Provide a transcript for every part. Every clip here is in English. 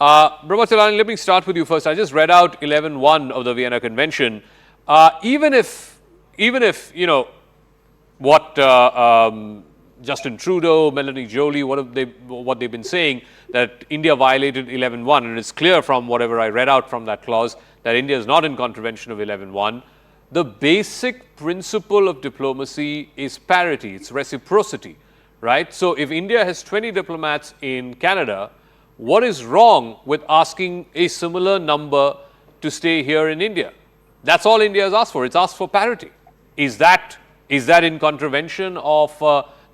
Brahma Chellaney, let me start with you first. I just read out 11.1 of the Vienna Convention. Even if you know what Justin Trudeau, Melanie Joly, what they've been saying, that India violated 11.1, and it's clear from whatever I read out from that clause that India is not in contravention of 11.1. The basic principle of diplomacy is parity, it's reciprocity, right? So if India has 20 diplomats in Canada, what is wrong with asking a similar number to stay here in India? That's all India has asked for. It's asked for parity. Is that in contravention of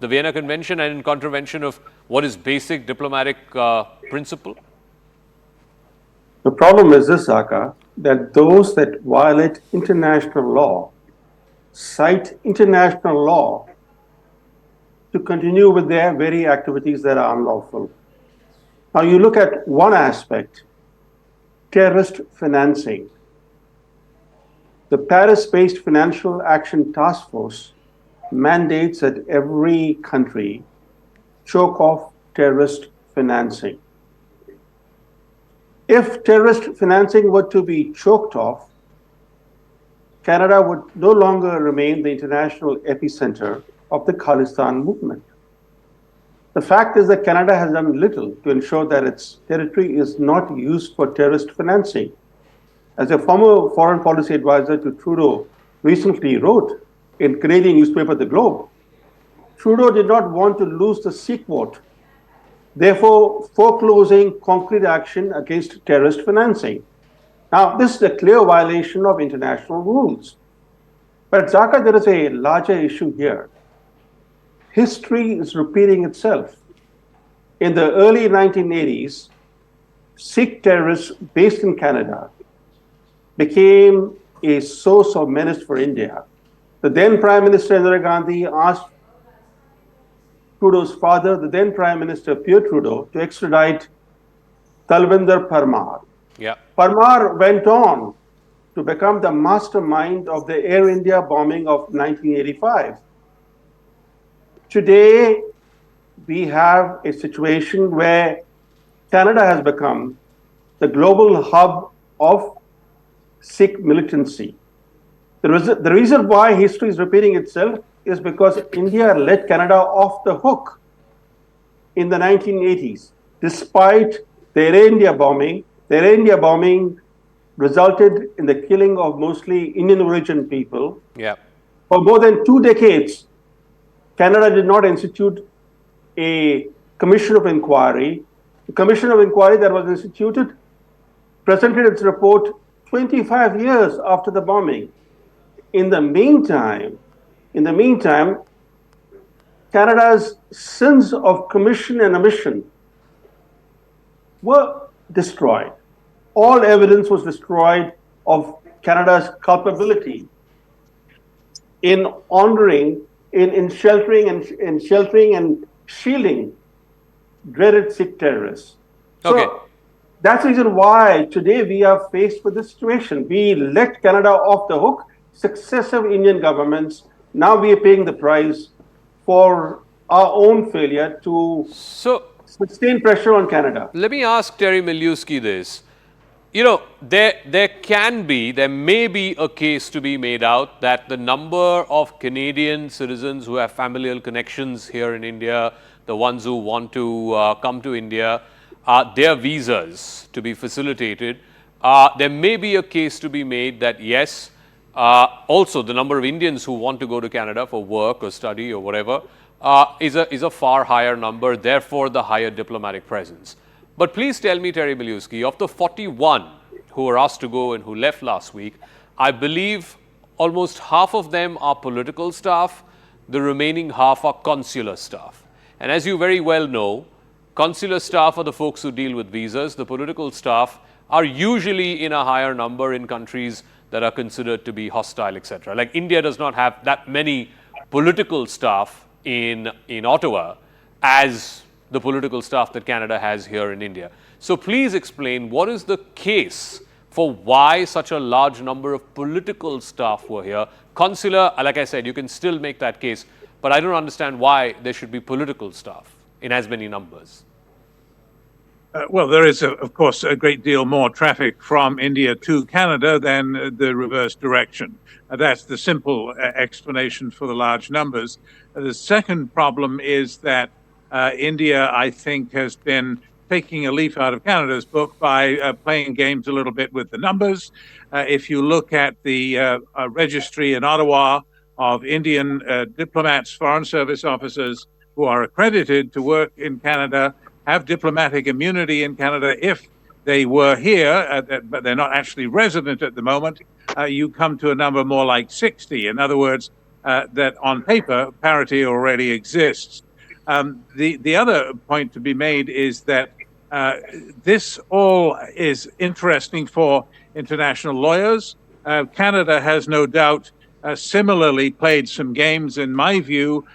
the Vienna Convention and in contravention of what is basic diplomatic principle? The problem is this, Aka, that those that violate international law cite international law to continue with their very activities that are unlawful. Now you look at one aspect, terrorist financing. The Paris-based Financial Action Task Force mandates that every country choke off terrorist financing. If terrorist financing were to be choked off, Canada would no longer remain the international epicenter of the Khalistan movement. The fact is that Canada has done little to ensure that its territory is not used for terrorist financing. As a former foreign policy advisor to Trudeau recently wrote in Canadian newspaper The Globe, Trudeau did not want to lose the Sikh vote, therefore foreclosing concrete action against terrorist financing. Now, this is a clear violation of international rules. But Zaka, there is a larger issue here. History is repeating itself. In the early 1980s, Sikh terrorists based in Canada became a source of menace for India. The then Prime Minister Indira Gandhi asked Trudeau's father, the then Prime Minister Pierre Trudeau, to extradite Talvinder Parmar. Yeah. Parmar went on to become the mastermind of the Air India bombing of 1985. Today, we have a situation where Canada has become the global hub of Sikh militancy. The reason why history is repeating itself is because India let Canada off the hook in the 1980s, despite the Air India bombing. The Air India bombing resulted in the killing of mostly Indian origin people. Yeah. For more than 2 decades, Canada did not institute a commission of inquiry. The commission of inquiry that was instituted presented its report 25 years after the bombing. In the meantime, Canada's sins of commission and omission were destroyed. All evidence was destroyed of Canada's culpability in honoring, in sheltering and shielding dreaded Sikh terrorists. Okay. So that's the reason why today we are faced with this situation. We let Canada off the hook. Successive Indian governments, now we are paying the price for our own failure to sustain pressure on Canada. Let me ask Terry Milewski this. You know, there may be a case to be made out that the number of Canadian citizens who have familial connections here in India, the ones who want to come to India, their visas to be facilitated, there may be a case to be made that yes, also the number of Indians who want to go to Canada for work or study or whatever is a far higher number, therefore the higher diplomatic presence. But please tell me, Terry Milewski, of the 41 who were asked to go and who left last week, I believe almost half of them are political staff, the remaining half are consular staff. And as you very well know, consular staff are the folks who deal with visas. The political staff are usually in a higher number in countries that are considered to be hostile, etc. Like India does not have that many political staff in Ottawa as the political staff that Canada has here in India. So please explain, what is the case for why such a large number of political staff were here? Consular, like I said, you can still make that case, but I don't understand why there should be political staff in as many numbers. Well, there is, of course, a great deal more traffic from India to Canada than the reverse direction. That's the simple explanation for the large numbers. The second problem is that India, I think, has been taking a leaf out of Canada's book by playing games a little bit with the numbers. If you look at the registry in Ottawa of Indian diplomats, foreign service officers who are accredited to work in Canada, have diplomatic immunity in Canada if they were here, but they're not actually resident at the moment, you come to a number more like 60. In other words, that on paper, parity already exists. The other point to be made is that this all is interesting for international lawyers. Canada has no doubt similarly played some games, in my view,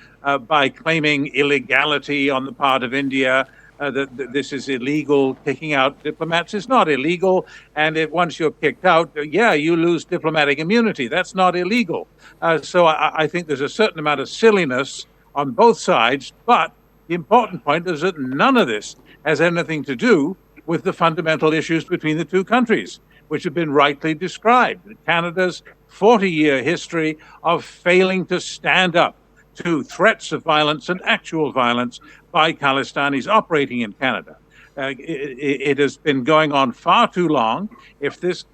by claiming illegality on the part of India, that this is illegal. Kicking out diplomats is not illegal, and once you're kicked out, you lose diplomatic immunity. That's not illegal. So I think there's a certain amount of silliness on both sides, but the important point is that none of this has anything to do with the fundamental issues between the two countries, which have been rightly described. Canada's 40-year history of failing to stand up to threats of violence and actual violence by Khalistanis operating in Canada. It has been going on far too long. If this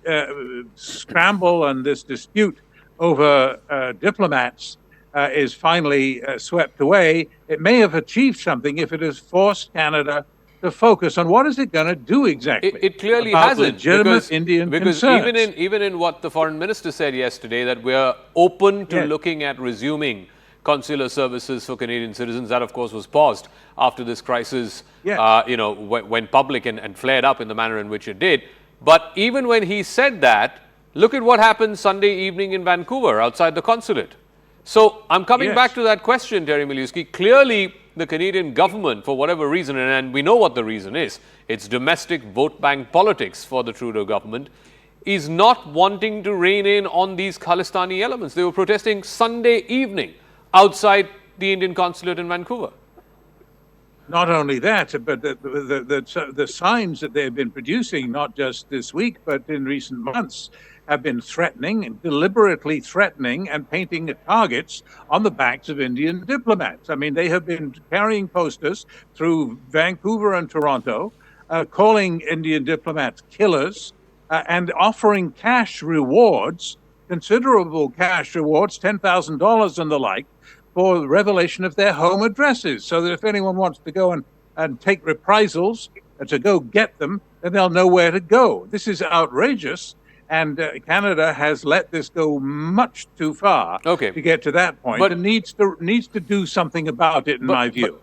scramble and this dispute over diplomats is finally swept away, it may have achieved something if it has forced Canada to focus on what is it going to do exactly. It clearly about hasn't, legitimate Indian concerns. even in what the foreign minister said yesterday, that we're open to looking at resuming consular services for Canadian citizens. That, of course, was paused after this crisis, went public and flared up in the manner in which it did. But even when he said that, look at what happened Sunday evening in Vancouver outside the consulate. So I'm coming back to that question, Terry Milewski. Clearly, the Canadian government, for whatever reason, and we know what the reason is, it's domestic vote bank politics for the Trudeau government, is not wanting to rein in on these Khalistani elements. They were protesting Sunday evening outside the Indian consulate in Vancouver. Not only that, but the signs that they've been producing, not just this week, but in recent months, have been threatening, and deliberately threatening and painting targets on the backs of Indian diplomats. I mean, they have been carrying posters through Vancouver and Toronto, calling Indian diplomats killers, and offering cash rewards, considerable cash rewards, $10,000 and the like, for the revelation of their home addresses, so that if anyone wants to go and take reprisals to go get them, then they'll know where to go. This is outrageous, and Canada has let this go much too far to get to that point, and needs to do something about it, in my view.